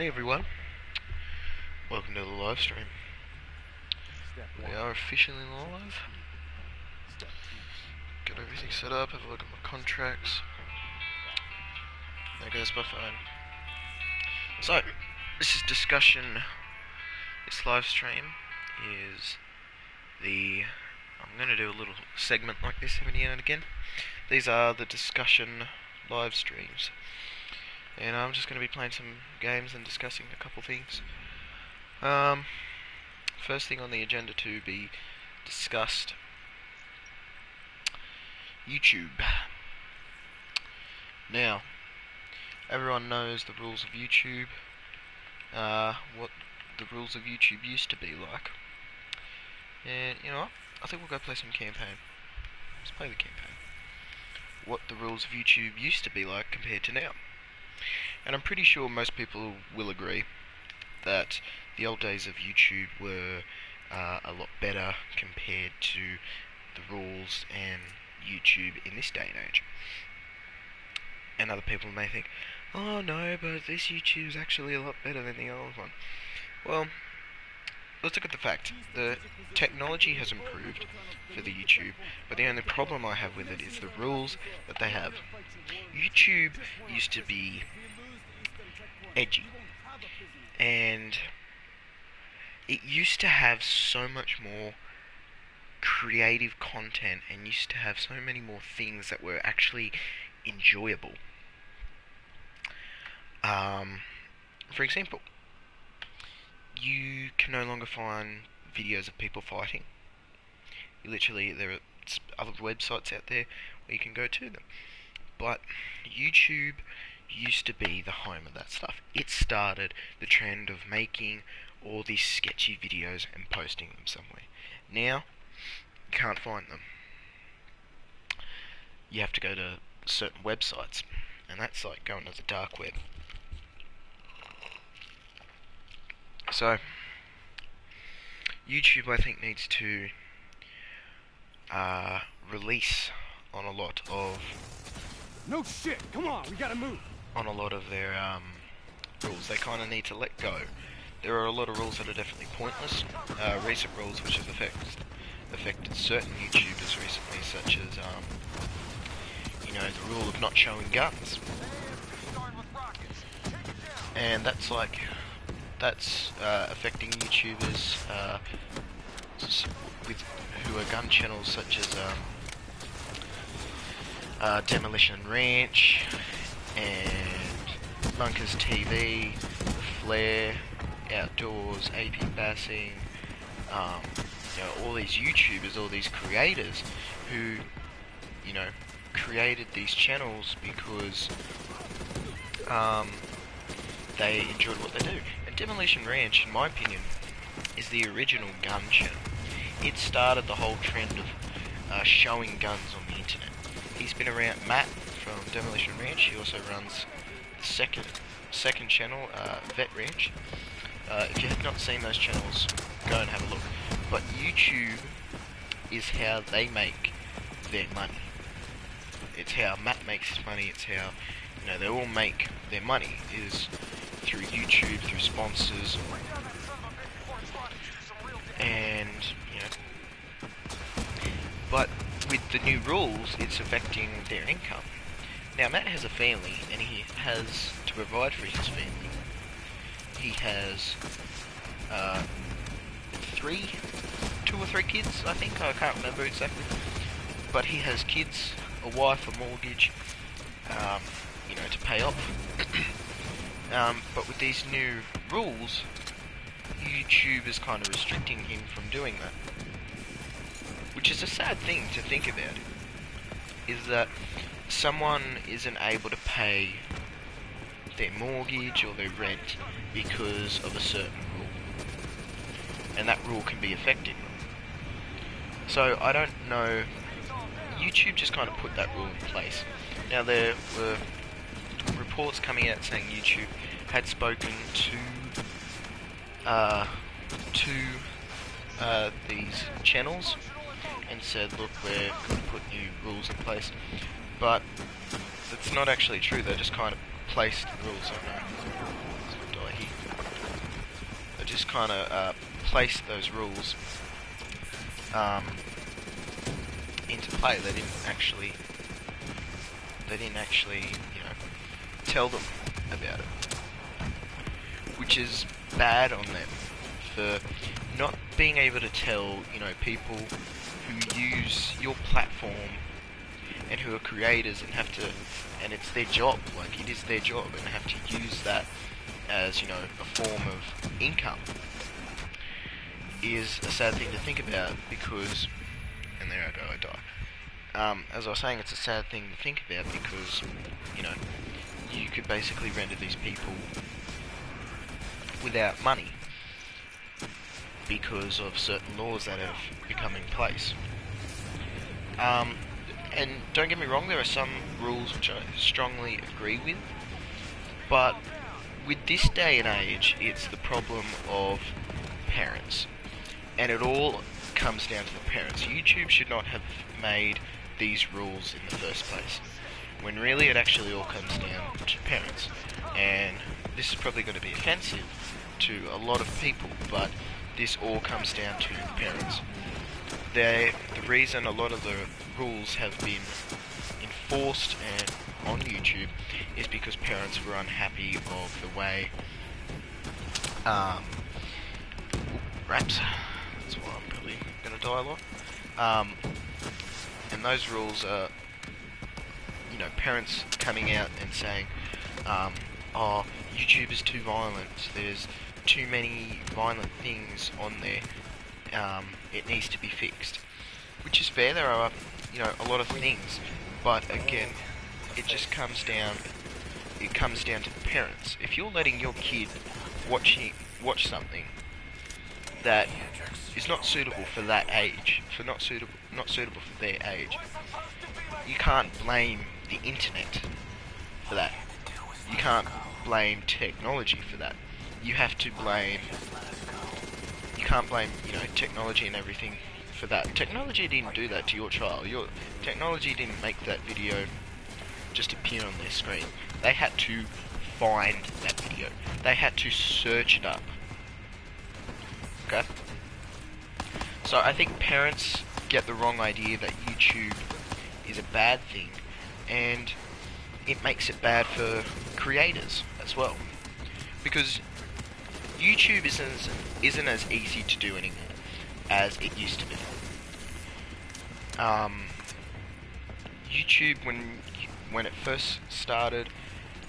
Hey everyone, welcome to the live stream. We are officially live. Got everything set up, have a look at my contracts. There goes my phone. So, this is discussion. This live stream is I'm going to do a little segment like this every now and again. These are the discussion live streams. And I'm just going to be playing some games and discussing a couple things. First thing on the agenda to be discussed, YouTube. Now, everyone knows the rules of YouTube, what the rules of YouTube used to be like. And you know what? I think we'll go play some campaign. Let's play the campaign. What the rules of YouTube used to be like compared to now. And I'm pretty sure most people will agree that the old days of YouTube were a lot better compared to the rules and YouTube in this day and age. And other people may think, oh no, but this YouTube is actually a lot better than the old one. Well, let's look at the fact. The technology has improved for the YouTube, but the only problem I have with it is the rules that they have. YouTube used to be edgy, and it used to have so much more creative content and used to have so many more things that were actually enjoyable. For example, you can no longer find videos of people fighting. Literally, there are other websites out there where you can go to them. But YouTube used to be the home of that stuff. It started the trend of making all these sketchy videos and posting them somewhere. Now, you can't find them. You have to go to certain websites, and that's like going to the dark web. So, YouTube, I think, needs to release on a lot of... No shit! Come on, we gotta move! On a lot of their rules. They kind of need to let go. There are a lot of rules that are definitely pointless. Recent rules which have affected certain YouTubers recently, such as, the rule of not showing guns. And that's affecting YouTubers who are gun channels such as Demolition Ranch and Bunkers TV, Flare, Outdoors, AP Bassing, all these YouTubers, all these creators who, created these channels because they enjoyed what they do. And Demolition Ranch, in my opinion, is the original gun channel. It started the whole trend of showing guns on the internet. He's been around. Matt from Demolition Ranch, he also runs the second channel, Vet Ranch. If you have not seen those channels, go and have a look. But YouTube is how they make their money. It's how Matt makes his money. It's how they all make their money is through YouTube, through sponsors, and But with the new rules, it's affecting their income. Now, Matt has a family, and he has to provide for his family. He has two or three kids, I think. I can't remember exactly. But he has kids, a wife, a mortgage, to pay off. But with these new rules, YouTube is kind of restricting him from doing that. Which is a sad thing to think about, is that someone isn't able to pay their mortgage or their rent because of a certain rule. And that rule can be affecting them. So I don't know, YouTube just kind of put that rule in place. Now there were reports coming out saying YouTube had spoken to these channels and said, look, we're going to put new rules in place. But that's not actually true. They just kind of placed the rules on that. just kind of placed those rules into play. They didn't actually, tell them about it, which is bad on them for not being able to tell, people who use your platform and who are creators and have to, and it's their job, like it is their job, and have to use that as, a form of income, is a sad thing to think about, because, and there I go, I die. As I was saying, it's a sad thing to think about because, you could basically render these people without money because of certain laws that have become in place. And don't get me wrong, there are some rules which I strongly agree with, but with this day and age, it's the problem of parents. And it all comes down to the parents. YouTube should not have made these rules in the first place, when really it actually all comes down to parents. And this is probably going to be offensive to a lot of people, but this all comes down to parents. The reason a lot of the rules have been enforced and on YouTube is because parents were unhappy of the way raps. That's why I'm probably gonna die a lot. And those rules are, parents coming out and saying, oh, YouTube is too violent, there's too many violent things on there, it needs to be fixed. Which is fair, there are, a lot of things, but again, it just comes down to the parents. If you're letting your kid watch something that is not suitable for that age, not suitable for their age, you can't blame the internet for that. You can't blame technology for that. You have to blame. You can't blame, technology and everything for that. Technology didn't do that to your child. Your technology didn't make that video just appear on their screen. They had to find that video. They had to search it up. Okay? So I think parents get the wrong idea that YouTube is a bad thing, and it makes it bad for creators as well. Because YouTube isn't as easy to do anymore as it used to be. YouTube, when it first started,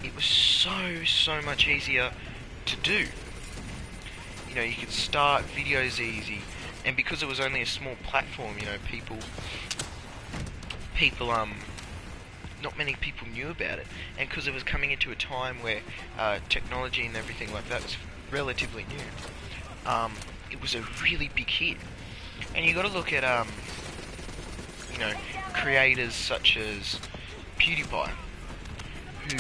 it was so much easier to do. You could start videos easy, and because it was only a small platform, not many people knew about it, and because it was coming into a time where technology and everything like that was relatively new, it was a really big hit. And you got to look at creators such as PewDiePie, who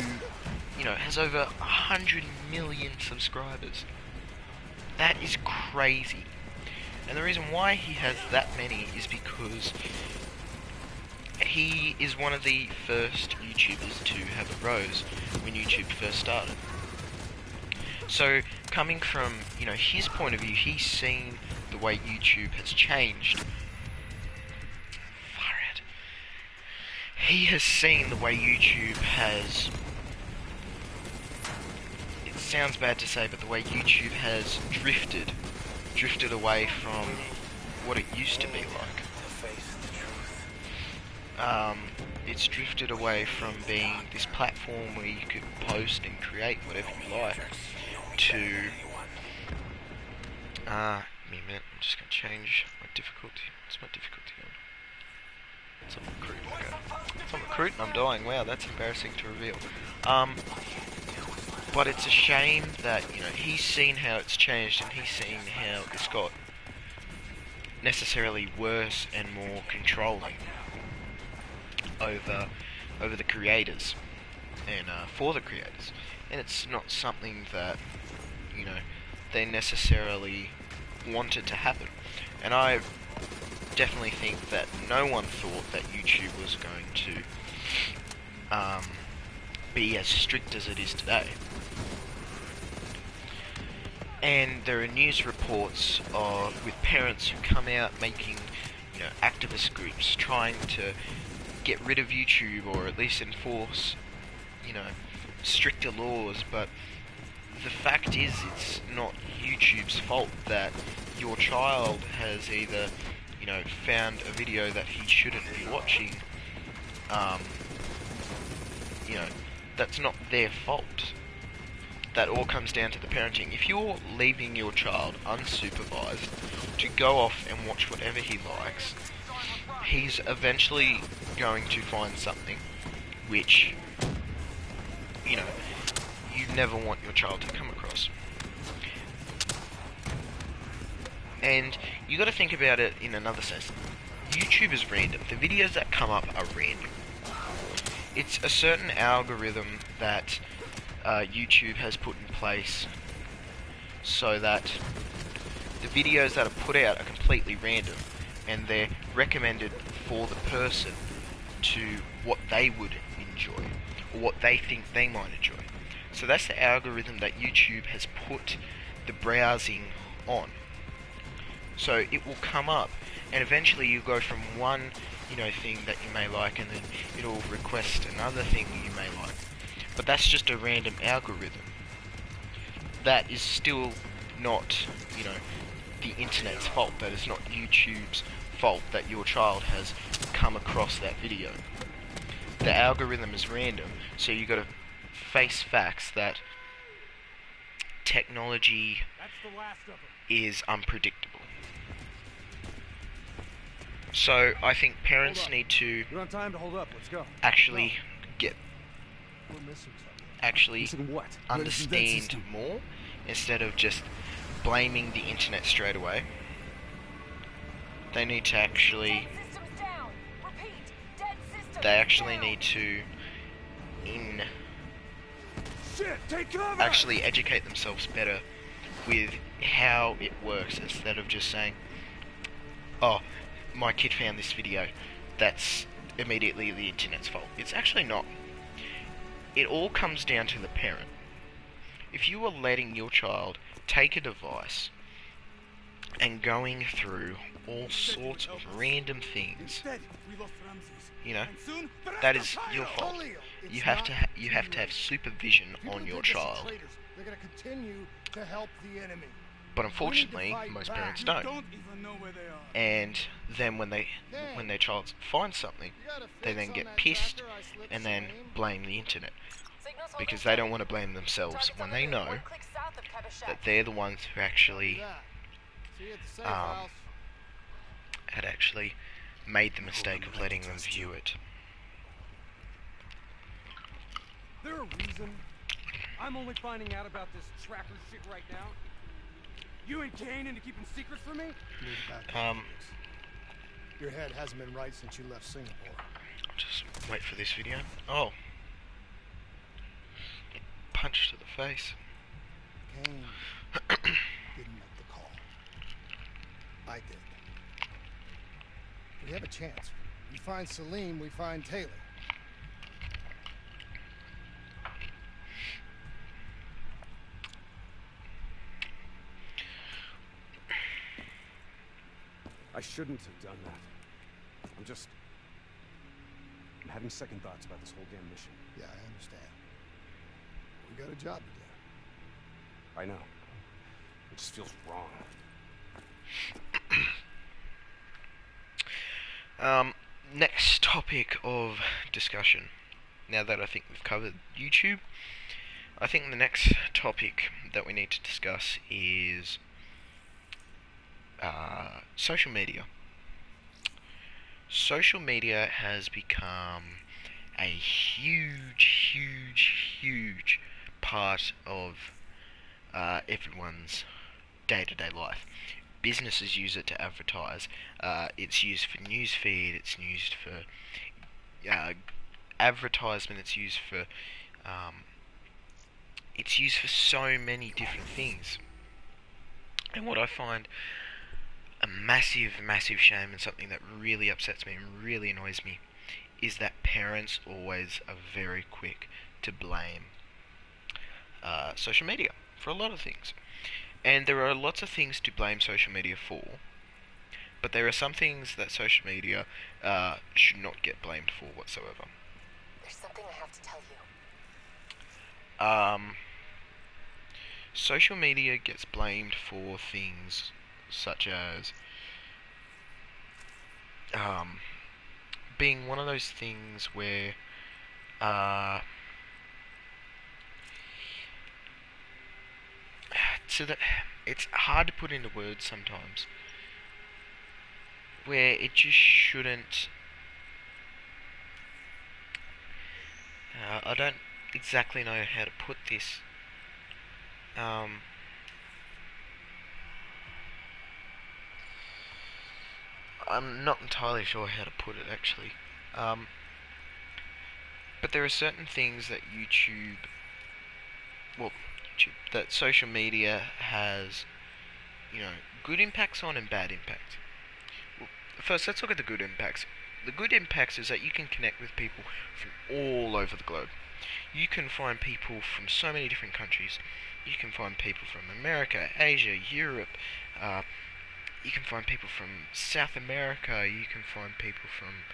has over 100 million subscribers. That is crazy. And the reason why he has that many is because he is one of the first YouTubers to have arose when YouTube first started. So, coming from, his point of view, he's seen the way YouTube has changed. Far out. He has seen the way YouTube has... It sounds bad to say, but the way YouTube has drifted away from what it used to be like. It's drifted away from being this platform where you could post and create whatever you like to... I'm just going to change my difficulty. What's my difficulty on? It's on recruit, okay. It's on recruit and I'm dying. Wow, that's embarrassing to reveal. But it's a shame that, he's seen how it's changed, and he's seen how it's got necessarily worse and more controlling over the creators and for the creators, and it's not something that they necessarily wanted to happen. And I definitely think that no one thought that YouTube was going to be as strict as it is today. And there are news reports with parents who come out making, activist groups trying to get rid of YouTube or at least enforce, stricter laws. But the fact is, it's not YouTube's fault that your child has either, found a video that he shouldn't be watching. That's not their fault. That all comes down to the parenting. If you're leaving your child unsupervised to go off and watch whatever he likes, he's eventually going to find something which, you never want your child to come across. And you got to think about it in another sense. YouTube is random. The videos that come up are random. It's a certain algorithm that YouTube has put in place so that the videos that are put out are completely random, and they're recommended for the person to what they would enjoy or what they think they might enjoy. So that's the algorithm that YouTube has put the browsing on. So it will come up, and eventually you go from one thing that you may like, and then it'll request another thing you may like. But that's just a random algorithm. That is still not, the internet's fault. That is not YouTube's fault that your child has come across that video. The algorithm is random, so you got to face facts that technology is unpredictable. So I think parents need to actually understand more instead of just blaming the internet straight away. They need to actually need to actually educate themselves better with how it works, instead of just saying, oh, my kid found this video, that's immediately the internet's fault. It's actually not. It all comes down to the parent. If you are letting your child take a device and going through all sorts of random things, that is your fault. You have to have supervision on your child. But unfortunately, most parents don't. And then when their child finds something, they then get pissed and then blame the internet, because they don't want to blame themselves when they know that they're the ones who actually had actually made the mistake of letting them view it. There a reason I'm only finding out about this tracker shit right now? You and Kane into keeping secrets from me? Your head hasn't been right since you left Singapore. Just wait for this video. Oh. Punch to the face. Kane didn't make the call. I did. We have a chance. We find Salim, we find Taylor. I shouldn't have done that. I'm having second thoughts about this whole damn mission. Yeah, I understand. We got a job to do. I know. It just feels wrong. Next topic of discussion. Now that I think we've covered YouTube, I think the next topic that we need to discuss is social media. Social media has become a huge part of everyone's day-to-day life. Businesses use it to advertise. It's used for newsfeed. It's used for advertisement. It's used for so many different things. And what I find a massive shame, and something that really upsets me and really annoys me, is that parents always are very quick to blame social media for a lot of things. And there are lots of things to blame social media for, but there are some things that social media should not get blamed for whatsoever. There's something I have to tell you. Social media gets blamed for things such as being one of those things where so that it's hard to put into words sometimes, where it just shouldn't. I don't exactly know how to put this. I'm not entirely sure how to put it actually. But there are certain things that that social media has, good impacts on and bad impacts. Well, first, let's look at the good impacts. The good impacts is that you can connect with people from all over the globe. You can find people from so many different countries. You can find people from America, Asia, Europe. You can find people from South America. You can find people from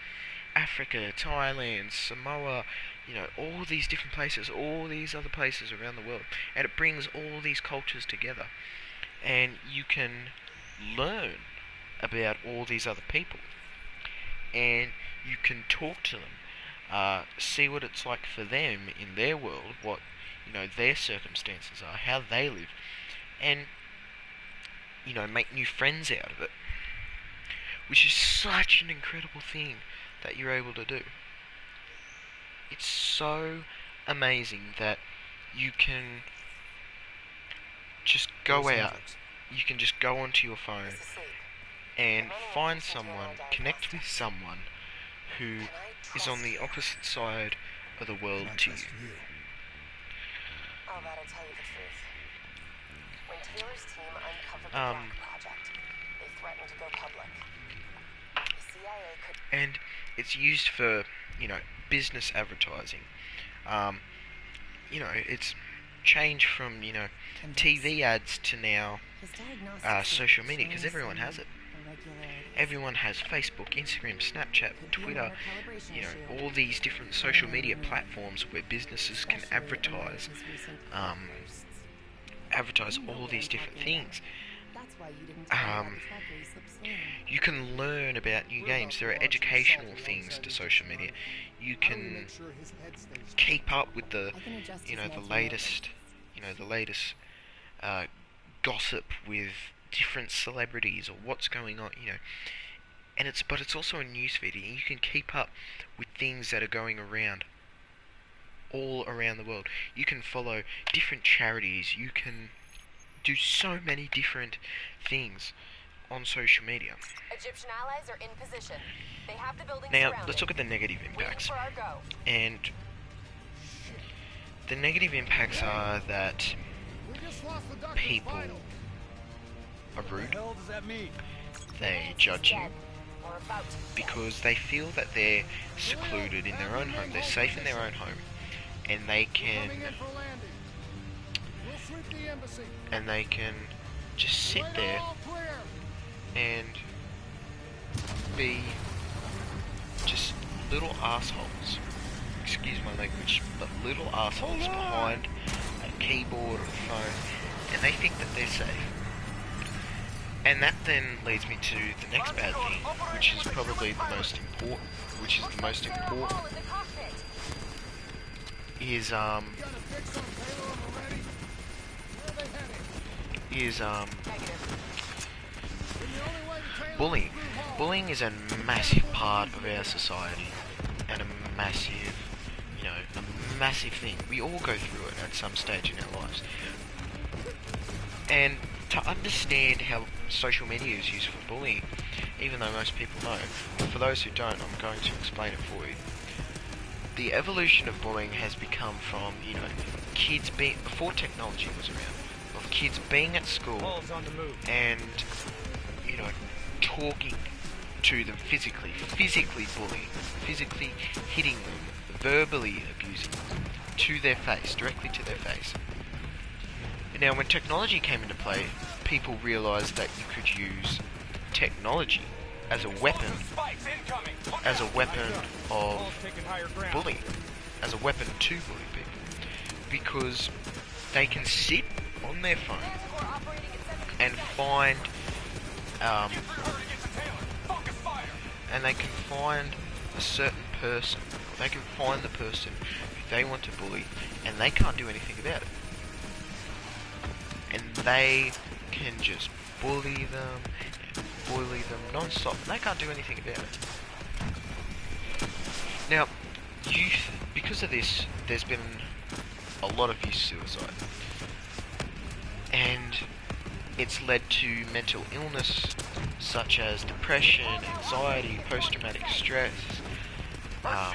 Africa, Thailand, Samoa, all these different places, all these other places around the world. And it brings all these cultures together. And you can learn about all these other people. And you can talk to them, see what it's like for them in their world, what, their circumstances are, how they live, and, make new friends out of it. Which is such an incredible thing that you're able to do. It's so amazing that you can just go out, you can just go onto your phone and find someone, connect with someone who is on the opposite side of the world to you. I'll tell you the truth. When Taylor's team uncovered the Black Project, they threatened to go public. The CIA could... And it's used for, business advertising. It's changed from, TV ads to now social media, because everyone has it. Everyone has Facebook, Instagram, Snapchat, Twitter, all these different social media platforms where businesses can advertise all these different things. You can learn about new games. There are educational things to social media. You can keep up with the latest gossip with different celebrities or what's going on, but it's also a newsfeed, and you can keep up with things that are going around all around the world. You can follow different charities. You can do so many different things on social media. Egyptian allies are in position. They have the building Now, surrounded. let's look at the negative impacts. Waiting for our go. And the negative impacts are that people are rude. What the hell does that mean? They judge you Dead. Or about to be dead. because they feel that they're secluded in their own home. They're safe in their own home, and they can just sit there and be just little assholes. Excuse my language, but little assholes behind a keyboard or a phone, and they think that they're safe. And that then leads me to the next bad thing, which is probably the most important, is bullying. Bullying is a massive part of our society, and a massive thing. We all go through it at some stage in our lives. And to understand how social media is used for bullying, even though most people know, for those who don't, I'm going to explain it for you. The evolution of bullying has become from, kids being, before technology was around, of kids being at school and, talking to them physically bullying, physically hitting them, verbally abusing them, to their face, directly to their face. Now, when technology came into play, people realised that you could use technology as a weapon of bullying, as a weapon to bully people, because they can sit on their phone and find a certain person. They can find the person who they want to bully, and they can't do anything about it. And they can just bully them non-stop. They can't do anything about it. Now, because of this, there's been a lot of youth suicide, and it's led to mental illness such as depression, anxiety, post-traumatic stress, all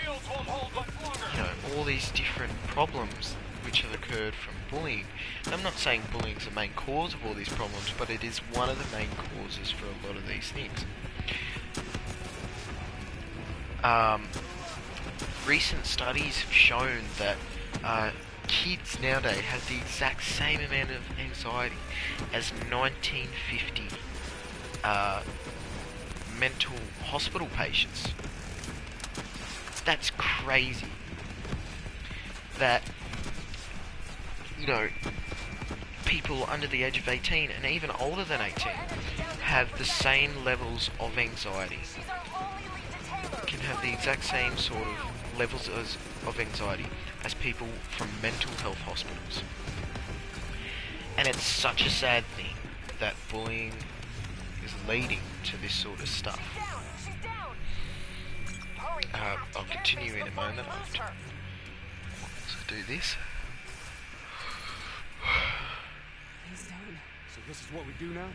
these different problems which have occurred from bullying. And I'm not saying bullying is the main cause of all these problems, but it is one of the main causes for a lot of these things. Recent studies have shown that kids nowadays have the exact same amount of anxiety as 1950 mental hospital patients. That's crazy. That, people under the age of 18 and even older than 18 have the same levels of anxiety. Can have the exact same sort of levels of anxiety as people from mental health hospitals. And it's such a sad thing that bullying is leading to this sort of stuff. I'll continue in a moment after. So do this. He's done. So this is what we do now?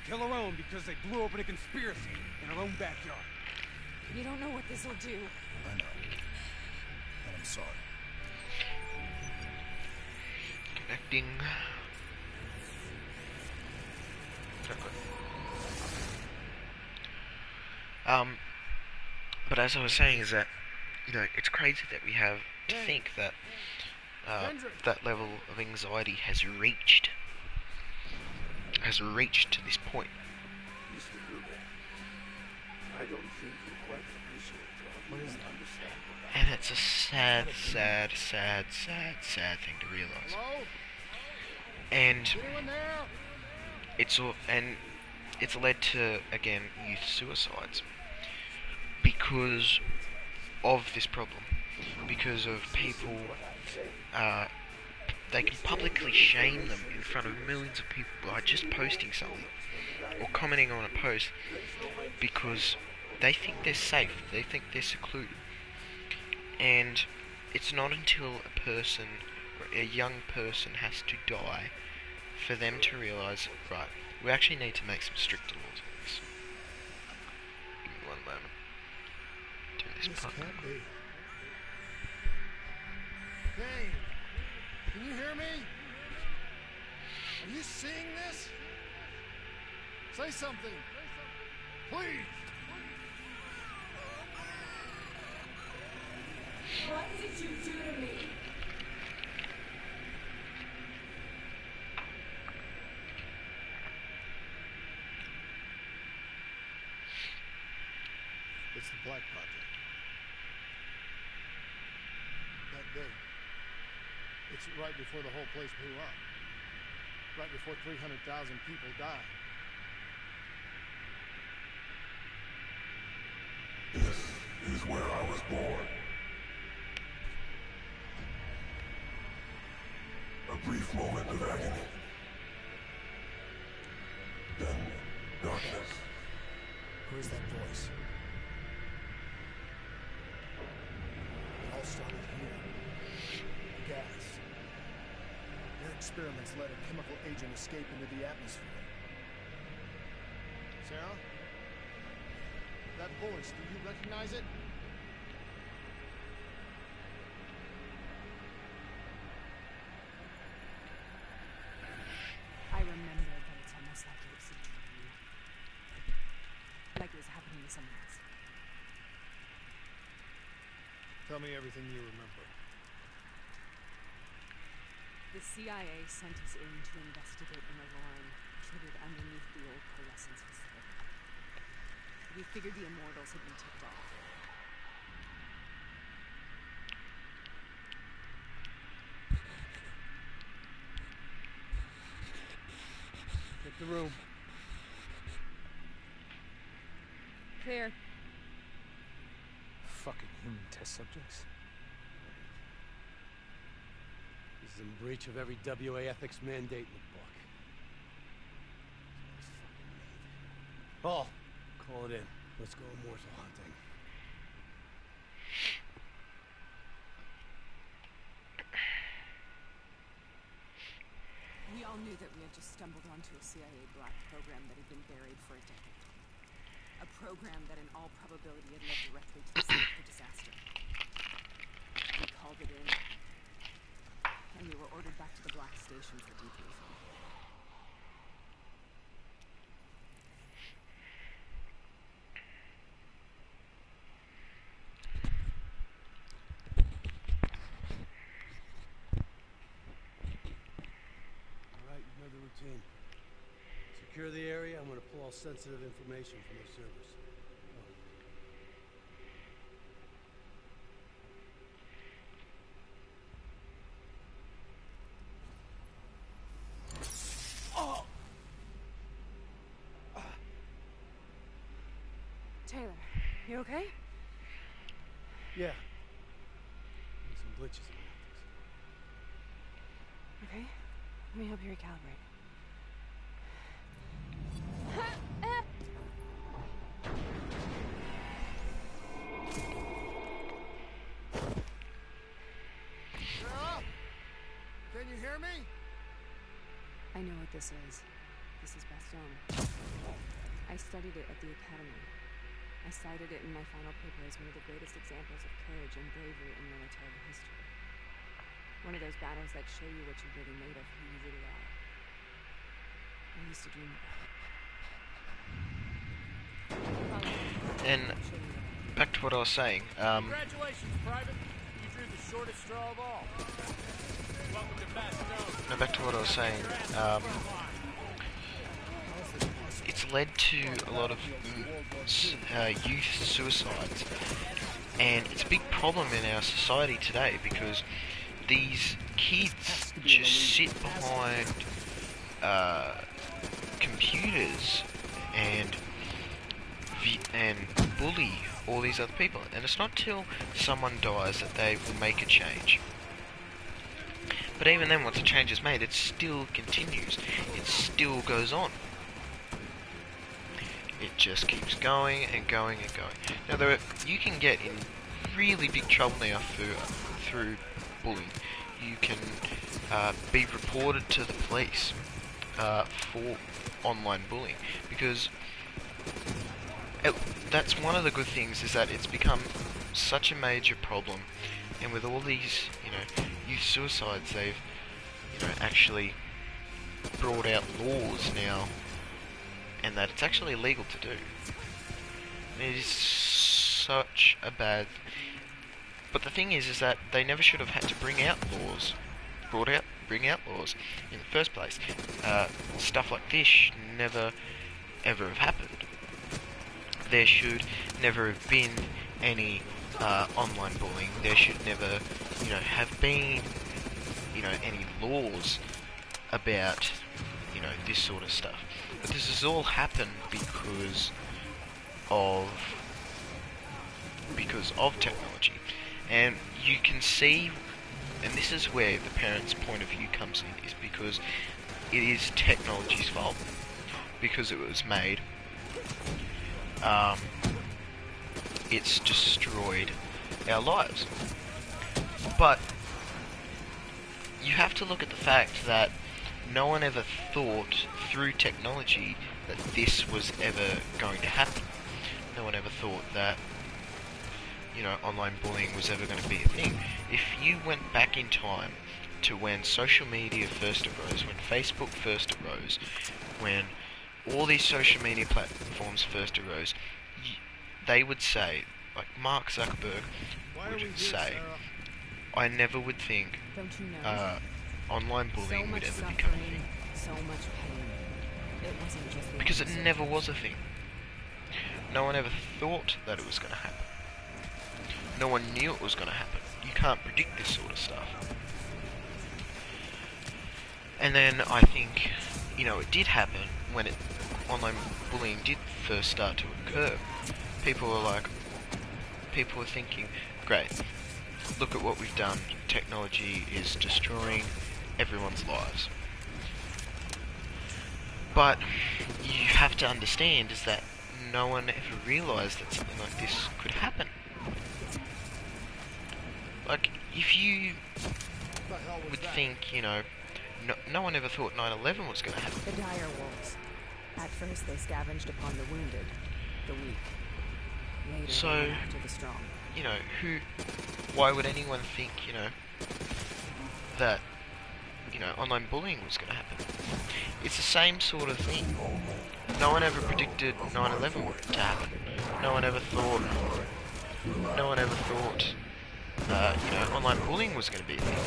Kill our own because they blew open a conspiracy in our own backyard. You don't know what this will do. I know. And I'm sorry. Connecting. But as I was saying, is that it's crazy that we have to think that that level of anxiety has reached to this point. Mr. Gruber, I don't think you quite appreciate or understand. And it's a sad thing to realise. And it's led to, again, youth suicides because of this problem. Because of people, they can publicly shame them in front of millions of people by just posting something or commenting on a post because they think they're safe, they think they're secluded. And it's not until a young person has to die for them to realise, right, we actually need to make some stricter laws on this. Give me one moment. Do this part. Can't be. Dane, can you hear me? Are you seeing this? Say something. Please. What did you do to me? It's the Black Project. That day. It's right before the whole place blew up. Right before 300,000 people died. This is where I was born. A brief moment of agony. Then darkness. Who is that voice? It all started here. Gas. Their experiments let a chemical agent escape into the atmosphere. Sarah? That voice, do you recognize it? I remember, but it's almost like it was a dream. Like it was happening to someone else. Tell me everything you remember. The CIA sent us in to investigate an alarm triggered underneath the old coalescence facility. We figured the Immortals had been tipped off. Get the room. Clear. Fucking human test subjects. This is in breach of every WA ethics mandate in the book. Paul, call it in. Let's go immortal hunting. We all knew that we had just stumbled onto a CIA black program that had been buried for a decade. A program that in all probability had led directly to the scene of the disaster. We called it in, and we were ordered back to the Black Station for debriefing. Alright, you know the routine. Secure the area. I'm gonna pull all sensitive information from their servers. Taylor, you okay? Yeah. There's some glitches in the optics. Okay. Let me help you recalibrate. Sarah? Can you hear me? I know what this is. This is Bastion. I studied it at the academy. I cited it in my final paper as one of the greatest examples of courage and bravery in military history. One of those battles that show you what you're really made of, who you really are. I used to dream of it. And back to what I was saying. Congratulations, Private. You drew the shortest straw of all. Welcome to Bastion. No, back to what I was saying. It's led to a lot of youth suicides, and it's a big problem in our society today because these kids just sit behind computers and bully all these other people, and it's not till someone dies that they will make a change. But even then, once a change is made, it still continues. It still goes on. It just keeps going and going and going. Now, you can get in really big trouble now through bullying. You can be reported to the police for online bullying, because that's one of the good things, is that it's become such a major problem, and with all these, youth suicides, they've, actually brought out laws now, and that it's actually illegal to do. It is such a bad. But the thing is that they never should have had to bring out laws in the first place. Stuff like this should never, ever have happened. There should never have been any online bullying. There should never, have been, any laws about, this sort of stuff. But this has all happened because of technology. And you can see, and this is where the parents' point of view comes in, is because it is technology's fault, because it was made. It's destroyed our lives. But you have to look at the fact that no one ever thought through technology that this was ever going to happen. No one ever thought that, online bullying was ever going to be a thing. If you went back in time to when social media first arose, when Facebook first arose, when all these social media platforms first arose, they would say, like Mark Zuckerberg would say, I never would think Don't you know? online So bullying would much ever become a suffering, thing. so much pain. It wasn't just the Because it episode. never was a thing. No one ever thought that it was going to happen. No one knew it was going to happen. You can't predict this sort of stuff. And then I think, you know, it did happen when online bullying did first start to occur. People were thinking, great, look at what we've done. Technology is destroying everyone's lives. But you have to understand is that no one ever realised that something like this could happen. Like, if you would think, you know, no one ever thought 9/11 was going to happen. The dire wolves. At first they scavenged upon the wounded, the weak. Later So, they went after the strong. You know, why would anyone think, you know, that, you know, online bullying was going to happen? It's the same sort of thing. No one ever predicted 9/11 to happen. No one ever thought, you know, online bullying was going to be a thing.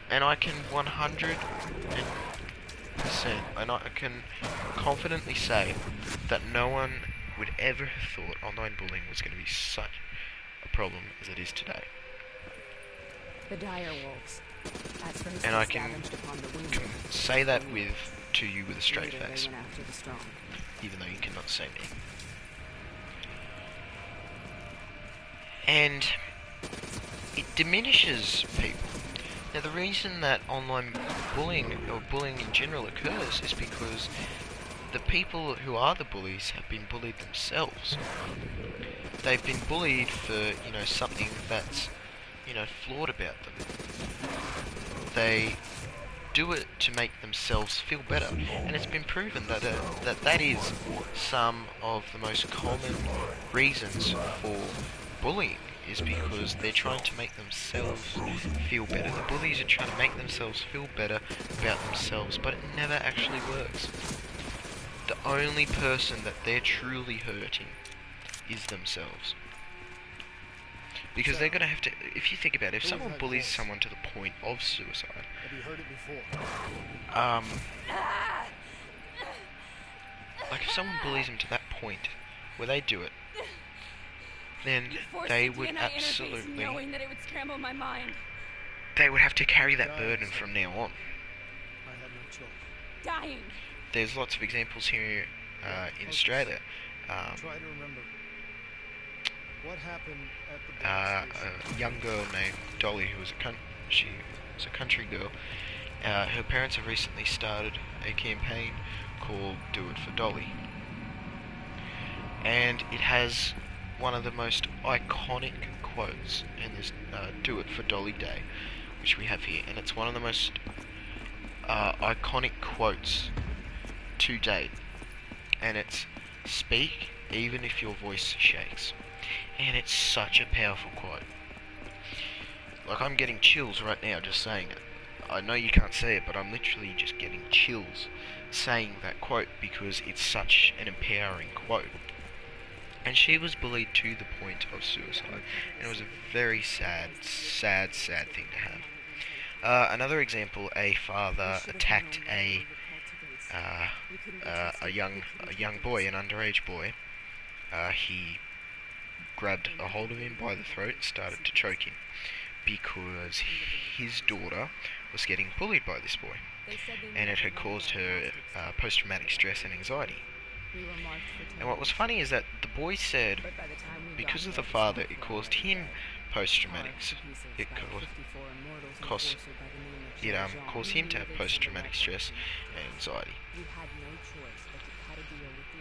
And I can 100%, and I can confidently say that no one would ever have thought online bullying was going to be such a problem as it is today. The dire wolves. At first And they I can scavenged upon the wounded. say that to you with a straight Later face, they went after the strong. even though you cannot see me. And it diminishes people. Now, the reason that online bullying, or bullying in general, occurs is because the people who are the bullies have been bullied themselves. They've been bullied for, you know, something that's, you know, flawed about them. They do it to make themselves feel better, and it's been proven that that is some of the most common reasons for bullying, is because they're trying to make themselves feel better. The bullies are trying to make themselves feel better about themselves, but it never actually works. The only person that they're truly hurting is themselves. Because they're going to have to, if you think about it, if someone bullies someone to the point of suicide, Have you heard it before? like if someone bullies them to that point where they do it, then Forced they a would DNA interface absolutely, knowing that it would scramble my mind. they would have to carry that burden from now on. I had no choice. Dying. There's lots of examples here in Australia. Try to remember. What happened at the gas station? A young girl named Dolly, who was she was a country girl. Her parents have recently started a campaign called Do It for Dolly, and it has one of the most iconic quotes in this Do It for Dolly Day, which we have here, and it's one of the most iconic quotes to date, and it's "Speak even if your voice shakes," and it's such a powerful quote. Like, I'm getting chills right now just saying it. I know you can't see it, but I'm literally just getting chills saying that quote because it's such an empowering quote. And she was bullied to the point of suicide, and it was a very sad thing to have. Another example: a father attacked a young boy, an underage boy. He grabbed a hold of him by the throat and started to choke him because his daughter was getting bullied by this boy, and it had caused her post-traumatic stress and anxiety. And what was funny is that the boy said because of the father it caused him post-traumatic caused him to have post-traumatic stress and anxiety.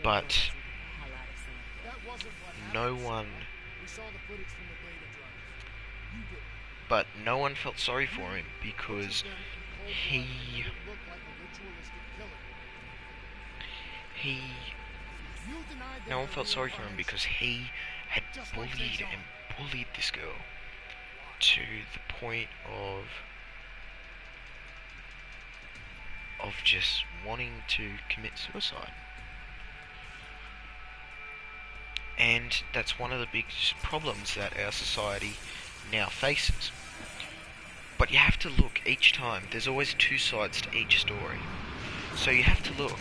But no one felt sorry for him because no one felt sorry for him because he had bullied this girl to the point of just wanting to commit suicide. And that's one of the biggest problems that our society now faces. But you have to look each time. There's always two sides to each story. So you have to look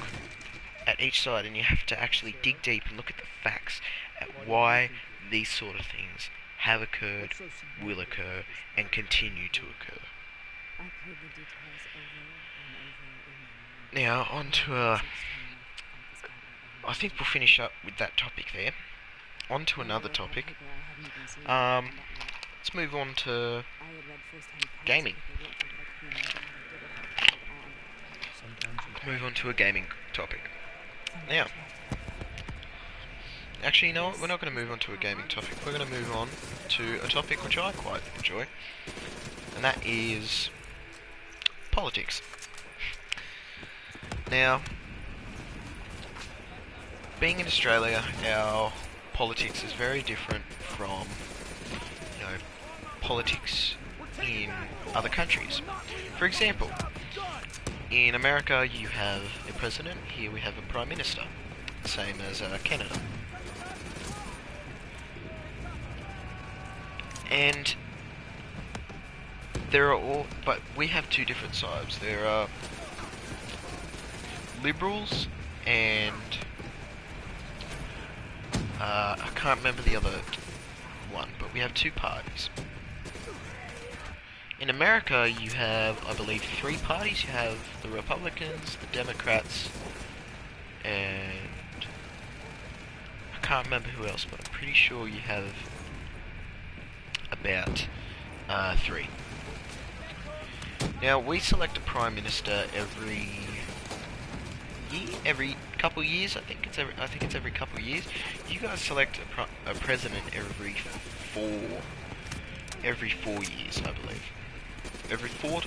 at each side and you have to actually dig deep and look at the facts at why these sort of things have occurred, will occur, and continue to occur. I played the details over and over again. Now, on to I think we'll finish up with that topic there. On to another topic. Let's move on to gaming. Move on to a gaming topic. Now, actually, you know what? We're not going to move on to a gaming topic. We're going to move on to a topic which I quite enjoy, and that is politics. Now, being in Australia, our politics is very different from, you know, politics in other countries. For example, in America you have a president, here we have a prime minister, same as Canada. And there are all, but we have two different sides. There are liberals and I can't remember the other one, but we have two parties. In America, you have, I believe, three parties. You have the Republicans, the Democrats, and I can't remember who else, but I'm pretty sure you have about three. Now, we select a prime minister every year, every couple of years. I think it's every couple of years. You guys select a president every 4 years, I believe. Every 4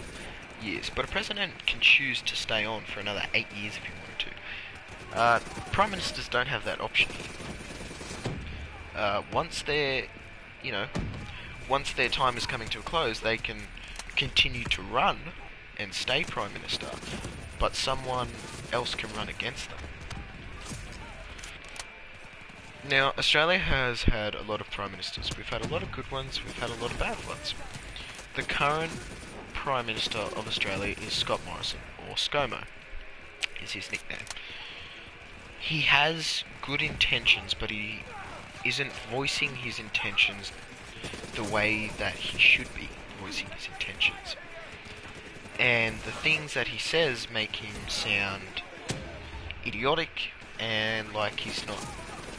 years. But a president can choose to stay on for another 8 years if he wanted to. Prime ministers don't have that option. Once their time is coming to a close, they can continue to run and stay prime minister, but someone else can run against them. Now, Australia has had a lot of prime ministers. We've had a lot of good ones, we've had a lot of bad ones. The current Prime Minister of Australia is Scott Morrison, or ScoMo is his nickname. He has good intentions, but he isn't voicing his intentions the way that he should be voicing his intentions. And the things that he says make him sound idiotic and like he's not,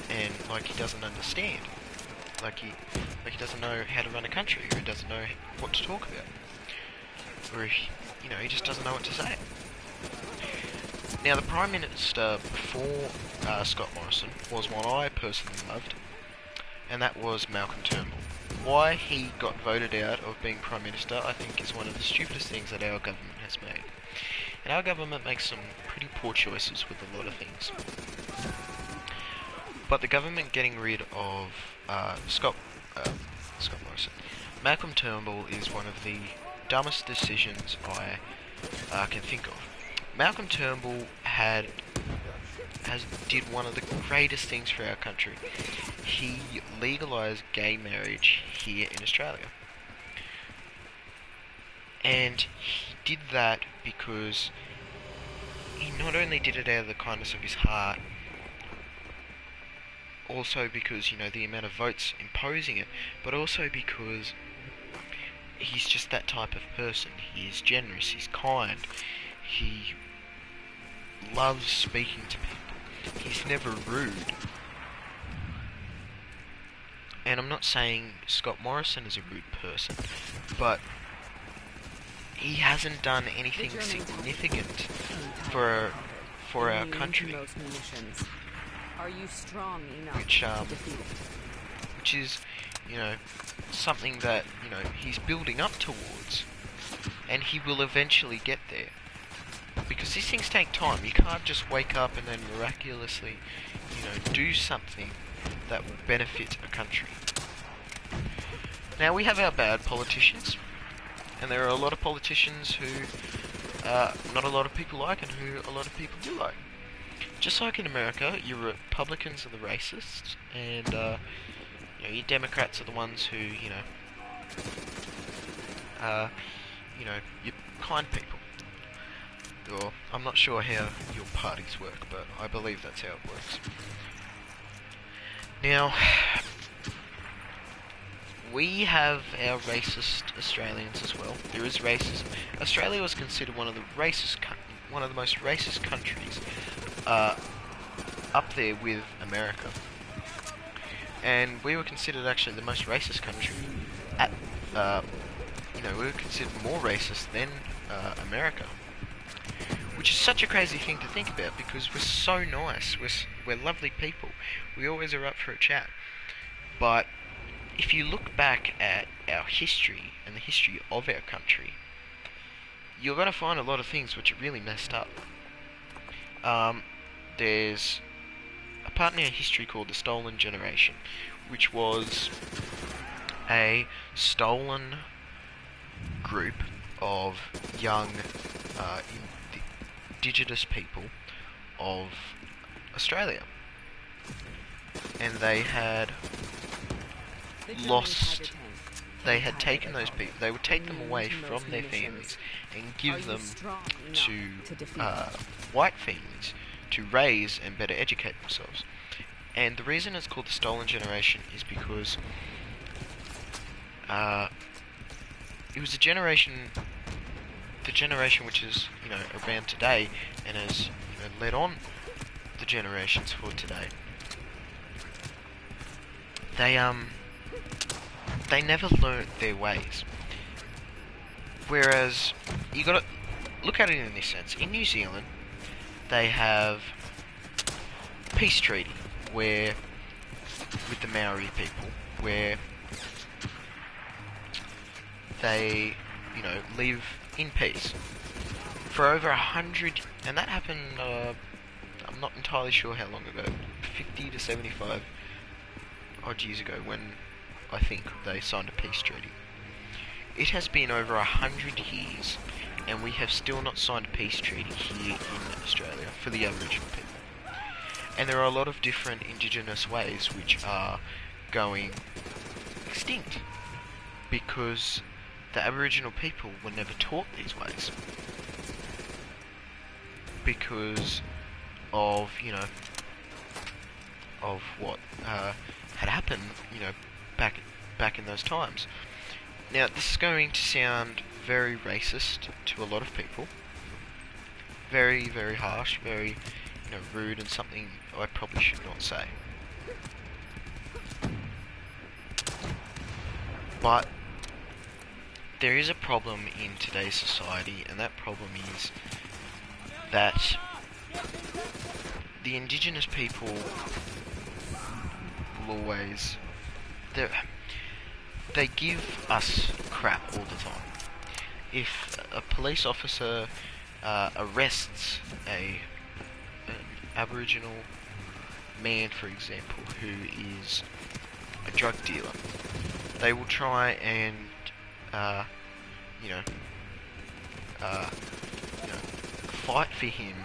and like he doesn't understand. Like he doesn't know how to run a country, or he doesn't know what to talk about. Or he just doesn't know what to say. Now, the Prime Minister before Scott Morrison was one I personally loved, and that was Malcolm Turnbull. Why he got voted out of being Prime Minister, I think, is one of the stupidest things that our government has made. And our government makes some pretty poor choices with a lot of things. But the government getting rid of Scott Morrison, Malcolm Turnbull is one of the dumbest decisions I can think of. Malcolm Turnbull did one of the greatest things for our country. He legalised gay marriage here in Australia. And he did that because he not only did it out of the kindness of his heart, also because, the amount of votes imposing it, but also because he's just that type of person. He is generous, he's kind, he loves speaking to people. He's never rude. And I'm not saying Scott Morrison is a rude person, but he hasn't done anything significant for our country. Are you strong enough which is, something that, he's building up towards, and he will eventually get there. Because these things take time. You can't just wake up and then miraculously, do something that will benefit a country. Now, we have our bad politicians, and there are a lot of politicians who not a lot of people like and who a lot of people do like. Just like in America, your Republicans are the racists, and your Democrats are the ones who, you know, you're kind people. Or, I'm not sure how your parties work, but I believe that's how it works. Now, we have our racist Australians as well. There is racism. Australia was considered one of the most racist countries, up there with America. And we were considered actually the most racist country. We were considered more racist than America, which is such a crazy thing to think about because we're so nice. We're lovely people. We always are up for a chat. But if you look back at our history and the history of our country, you're going to find a lot of things which are really messed up. There's a part in our history called the Stolen Generation, which was a stolen group of young indigenous people of Australia. And they had taken those people, they would take them away from their families and give them to white families to raise and better educate themselves. And the reason it's called the Stolen Generation is because it was the generation which is, around today and has led on the generations for today. They never learnt their ways. Whereas, you gotta look at it in this sense. In New Zealand, they have peace treaty with the Maori people, where they, live in peace for over 100, and that happened, I'm not entirely sure how long ago, 50 to 75 odd years ago, when I think they signed a peace treaty. It has been over 100 years, and we have still not signed a peace treaty here in Australia for the Aboriginal people. And there are a lot of different indigenous ways which are going extinct because the Aboriginal people were never taught these ways because of, of what had happened, back in those times. Now, this is going to sound very racist to a lot of people. Very, very harsh, very, rude, and something I probably should not say. But there is a problem in today's society, and that problem is that the indigenous people will always... They give us crap all the time. If a police officer arrests an Aboriginal man, for example, who is a drug dealer, they will try and fight for him,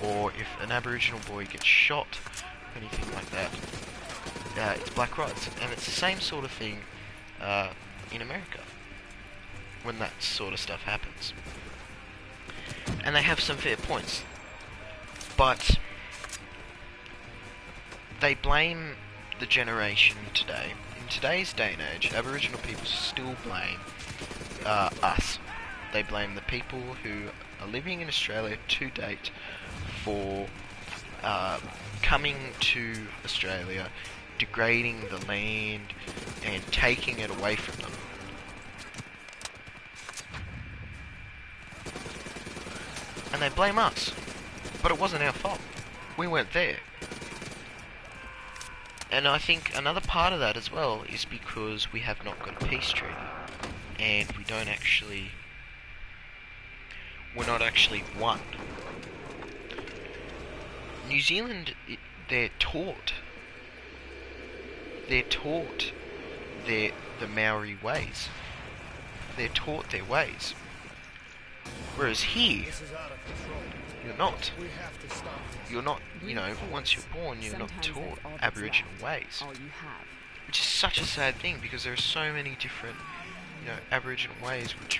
or if an Aboriginal boy gets shot, anything like that, it's black rights. And it's the same sort of thing in America when that sort of stuff happens. And they have some fair points, but they blame the generation today. In today's day and age, Aboriginal people still blame us. They blame the people who are living in Australia to date for coming to Australia, degrading the land and taking it away from them. And they blame us, but it wasn't our fault. We weren't there. And I think another part of that as well is because we have not got a peace treaty, and we're not actually one. New Zealand, they're taught the Maori ways. They're taught their ways. Whereas here, you're not. You're not, once you're born, you're not taught Aboriginal ways. Which is such a sad thing, because there are so many different, Aboriginal ways which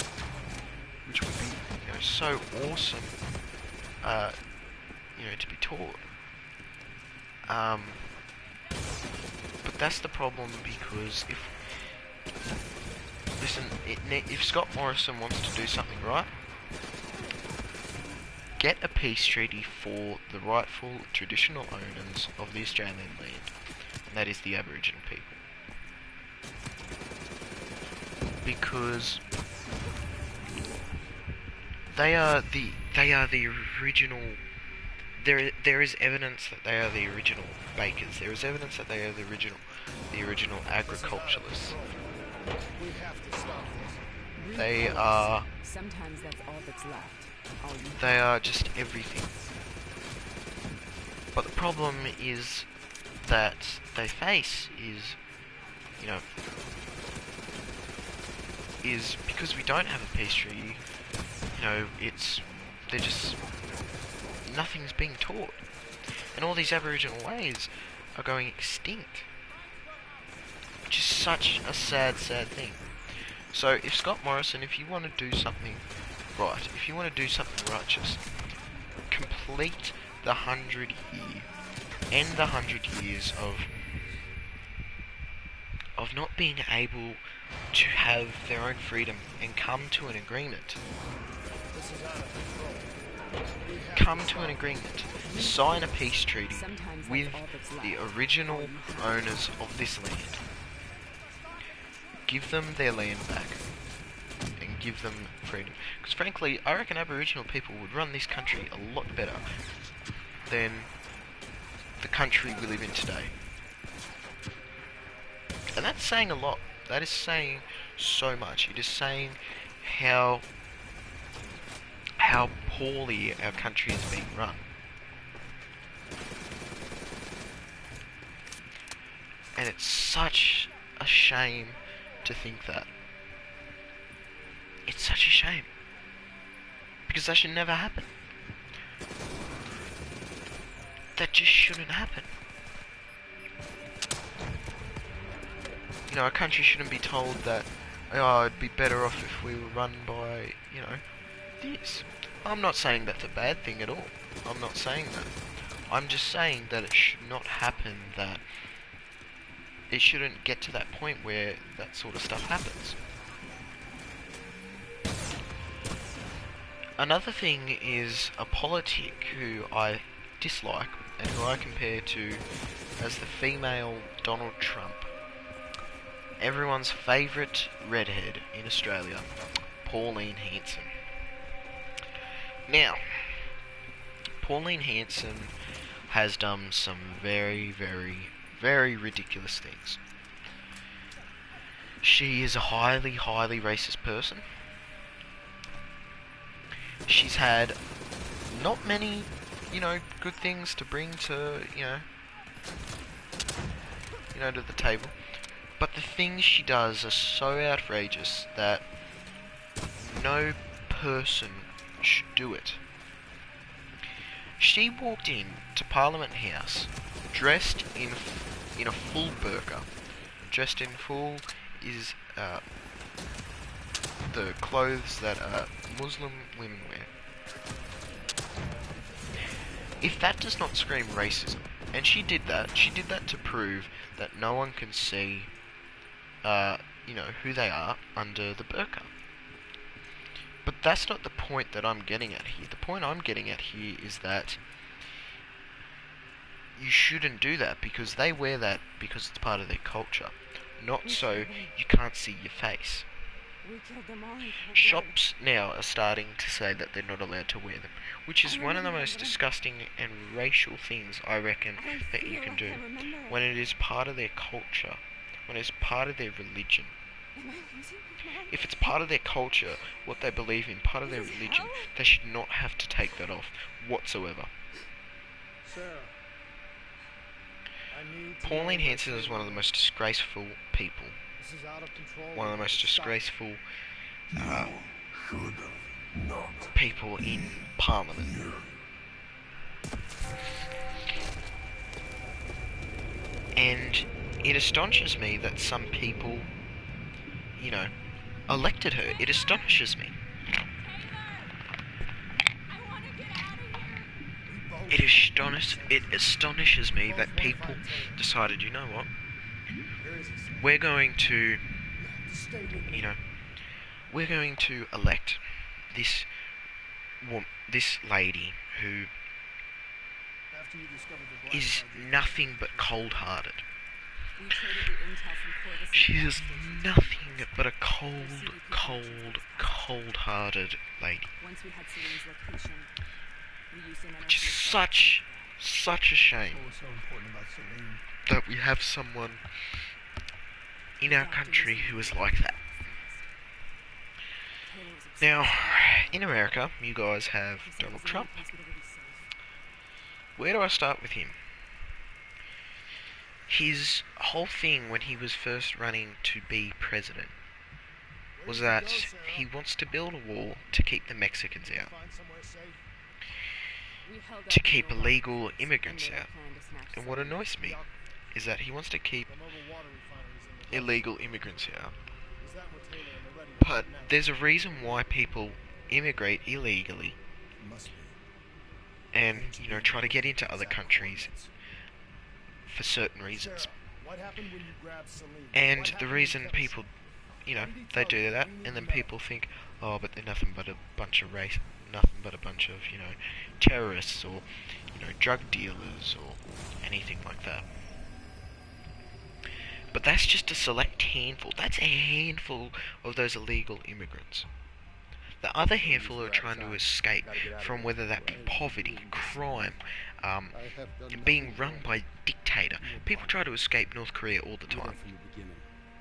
which would be, you know, so awesome, you know, to be taught. But that's the problem, because if Scott Morrison wants to do something right, get a peace treaty for the rightful traditional owners of the Australian land, and that is the Aboriginal people. Because they are the original. There is evidence that they are the original bakers. There is evidence that they are the original agriculturalists. We have to stop this. They are. Sometimes that's all that's left. All you They are just everything. But the problem is that they face is, you know, is because we don't have a peace treaty, you know, nothing's being taught. And all these Aboriginal ways are going extinct. Which is such a sad thing. So if Scott Morrison, if you want to do something right, if you want to do something righteous, complete the 100-year, end the 100 years of not being able to have their own freedom and come to an agreement. This is out of control. We have Come to an agreement. Sign a peace treaty Sometimes that's with all that's the left. original owners of this land. Give them their land back. And give them freedom. Because frankly, I reckon Aboriginal people would run this country a lot better than the country we live in today. And that's saying a lot. That is saying so much. It is saying how poorly our country is being run. And it's such a shame to think that. It's such a shame. Because that should never happen. That just shouldn't happen. You know, a country shouldn't be told that, oh, it'd be better off if we were run by, you know, this. I'm not saying that's a bad thing at all. I'm not saying that. I'm just saying that it should not happen, that it shouldn't get to that point where that sort of stuff happens. Another thing is a politic who I dislike and who I compare to as the female Donald Trump. Everyone's favourite redhead in Australia, Pauline Hanson. Now, Pauline Hanson has done some very, very, very ridiculous things. She is a highly, highly racist person. She's had not many, you know, good things to bring to, you know, to the table. But the things she does are so outrageous that no person should do it. She walked in to Parliament House dressed in a full burqa. Dressed in full is the clothes that Muslim women wear. If that does not scream racism, and she did that to prove that no one can see, you know, who they are under the burqa. But that's not the point that I'm getting at here. The point I'm getting at here is that you shouldn't do that because they wear that because it's part of their culture. Not so you can't see your face. We killed them all. Shops now are starting to say that they're not allowed to wear them, which is one of the most disgusting and racial things I reckon that you can do when it is part of their culture, when it's part of their religion. If it's part of their culture, what they believe in, part of their religion, they should not have to take that off whatsoever. Sarah, I need to Pauline know Hanson is one of the most disgraceful people. This is out of control. One of the most disgraceful You should have not. people in Parliament. And it astonishes me that some people, you know, elected her. It astonishes me. It astonishes me that people decided, you know what, we're going to, you know, we're going to elect this this lady who After you discovered the Black is Project, nothing but cold-hearted. We traded the intel from Corvus. She is nothing but a cold-hearted lady. Once we had Celine's location, we used an Which is energy such a shame what was so important about Celine? that we have someone in our country who is like that. Now, in America, you guys have Donald Trump. Where do I start with him? His whole thing when he was first running to be president was that he wants to build a wall to keep the Mexicans out, Find somewhere safe? to keep illegal immigrants out. And what annoys me is that he wants to keep The mobile water refineries in the illegal immigrants out. Is that what Taylor and the Ready But there's a reason why people immigrate illegally must be. and, you know, try to get into other countries for certain reasons. Sarah, what happened when you grabbed Celine? And What the happened reason when you people, you know, they do that, and then people think, oh, but they're nothing but a bunch of you know, terrorists or, you know, drug dealers or anything like that. But that's just a select handful. That's a handful of those illegal immigrants. The other handful are trying to escape from whether that be poverty, crime, being run by a dictator. People try to escape North Korea all the time.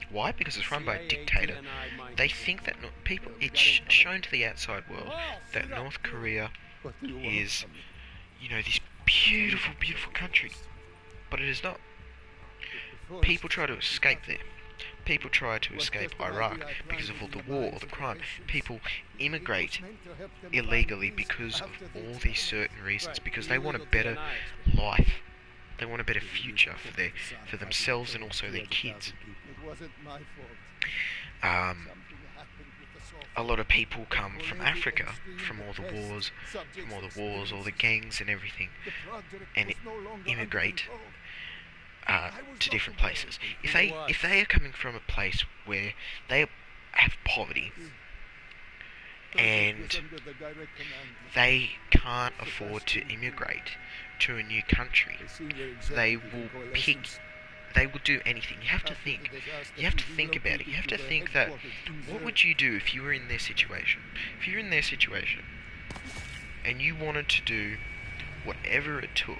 Why? Because it's run by a dictator. They think that it's shown to the outside world that North Korea is, you know, this beautiful, beautiful country. But it is not. People try to escape there. People try to escape Iraq because of all the war, all the crime. People immigrate illegally because of all these certain reasons. Because they want a better life. They want a better future for themselves and also their kids. It wasn't my fault. A lot of people come from Africa, from all the wars, all the gangs and everything, and immigrate to different places. If they are coming from a place where they have poverty and they can't afford to immigrate to a new country, they will do anything. You have to think about it. You have to think that, what would you do if you were in their situation? If you're in their situation and you wanted to do whatever it took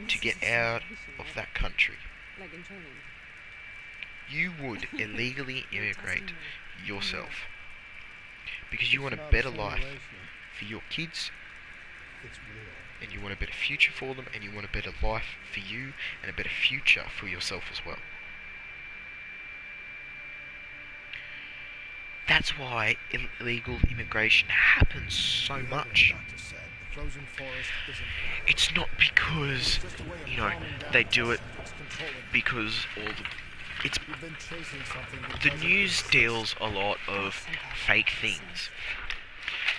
to get out of that country, Like in training. you would illegally immigrate yourself because you want a better life for your kids, It's real. and you want a better future for them, and you want a better life for you and a better future for yourself as well. That's why illegal immigration happens so much. Doctor said the frozen forest isn't It's not because, just a way of you know, calming down they the do it forest, controlling it. because it's You've been chasing something the because of news this. deals a lot of fake things,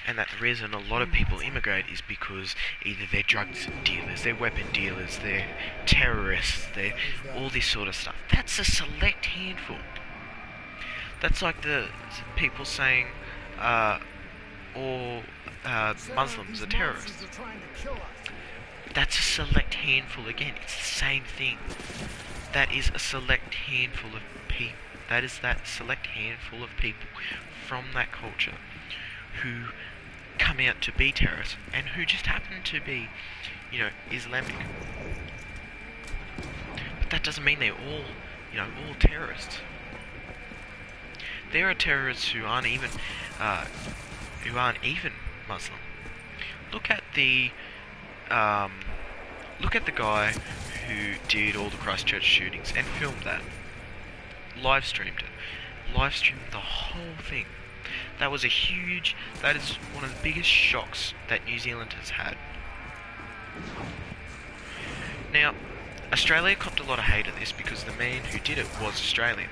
and that the reason a lot of people immigrate is because either they're drug dealers, they're weapon dealers, they're terrorists, they're all this sort of stuff. That's a select handful. That's like the people saying, Muslims are terrorists. They're trying to kill us. That's a select handful again. It's the same thing. That is a select handful of people. That is that select handful of people from that culture who come out to be terrorists and who just happen to be, you know, Islamic. But that doesn't mean they're all, you know, all terrorists. There are terrorists who aren't even Muslim. Look at the guy who did all the Christchurch shootings and filmed that. Live streamed the whole thing. That is one of the biggest shocks that New Zealand has had. Now, Australia copped a lot of hate of this because the man who did it was Australian.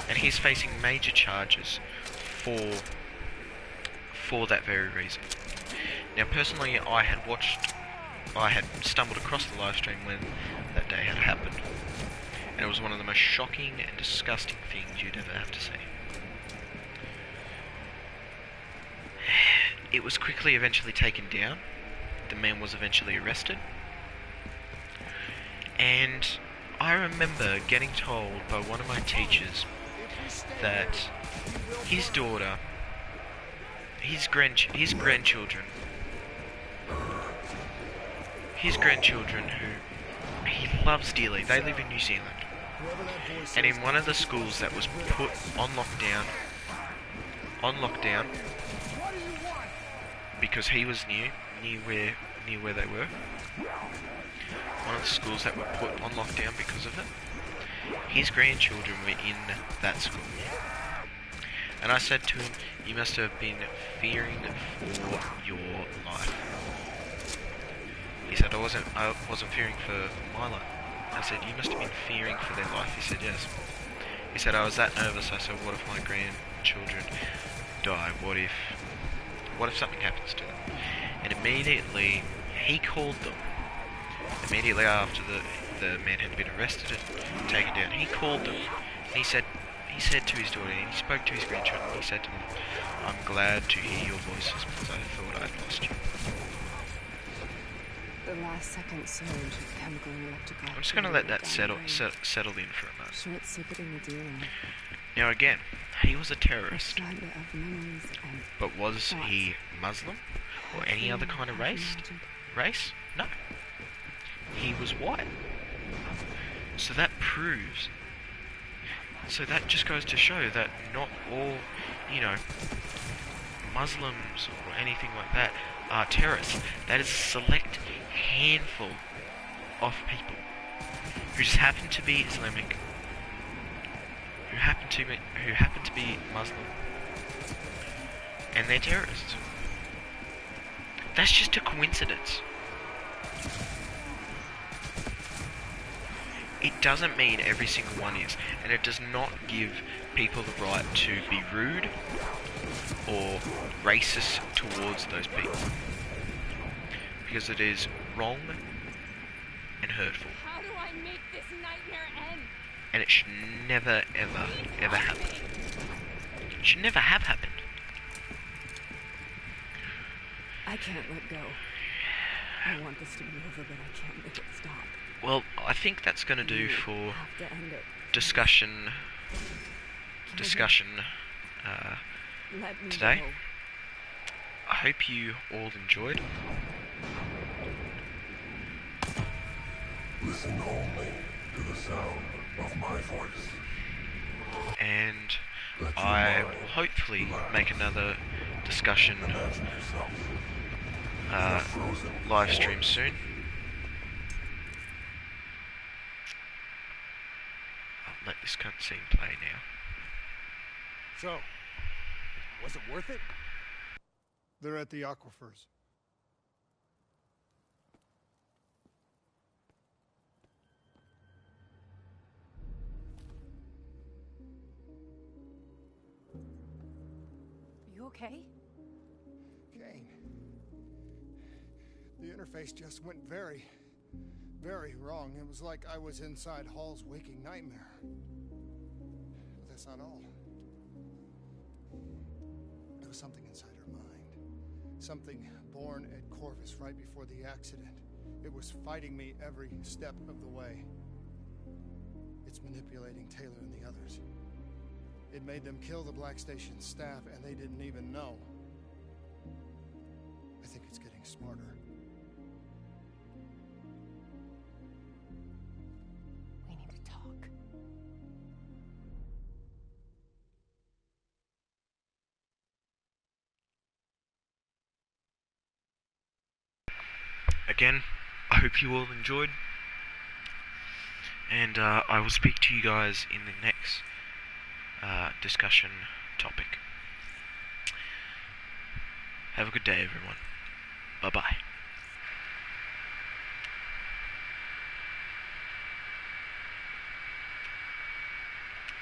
And he's facing major charges for that very reason. Now, personally, I had watched I had stumbled across the live stream when that day had happened. And it was one of the most shocking and disgusting things you'd ever have to see. It was quickly eventually taken down. The man was eventually arrested. And I remember getting told by one of my teachers that his daughter, his grandchildren who he loves dearly, they live in New Zealand. And in one of the schools that was put on lockdown, because he was near where they were. One of the schools that were put on lockdown because of it. His grandchildren were in that school. And I said to him, you must have been fearing for your life. He said, I wasn't fearing for my life. I said, you must have been fearing for their life. He said, yes. He said, I was that nervous. I said, what if my grandchildren die? What if something happens to them? And immediately, he called them. Immediately after the man had been arrested and taken down, he called them. And he said to his daughter, and he spoke to his grandchildren, he said to them, I'm glad to hear your voices because I thought I'd lost you. The last second surge of chemical and electrical. I'm just going to let that settle in for a moment. Short-circuiting the DNA. Now again, he was a terrorist, Flood of memories and but was he Muslim or any other kind of race? No. He was white. So that just goes to show that not all, Muslims or anything like that are terrorists. That is a select handful of people who just happen to be Islamic, who happen to be Muslim, and they're terrorists. That's just a coincidence. It doesn't mean every single one is, and it does not give people the right to be rude or racist towards those people, because it is wrong and hurtful. How do I make this nightmare end? And it should never, ever, ever happen. It should never have happened. I can't let go. I want this to be over, but I can't make it stop. Well, I think that's going to do for Have to end it. discussion Let me today. go. I hope you all enjoyed. Listen only to the sound of my voice. And Let your I mind will hopefully relax. make another discussion Imagine yourself frozen live stream soon. I'll let this cutscene play now. So, was it worth it? They're at the aquifers. You okay? Kane. The interface just went very, very wrong. It was like I was inside Hall's waking nightmare. But that's not all. There was something inside her mind. Something born at Corvus right before the accident. It was fighting me every step of the way. It's manipulating Taylor and the others. It made them kill the Black Station staff, and they didn't even know. I think it's getting smarter. We need to talk. Again, I hope you all enjoyed. And I will speak to you guys in the next discussion topic. Have a good day, everyone. Bye-bye.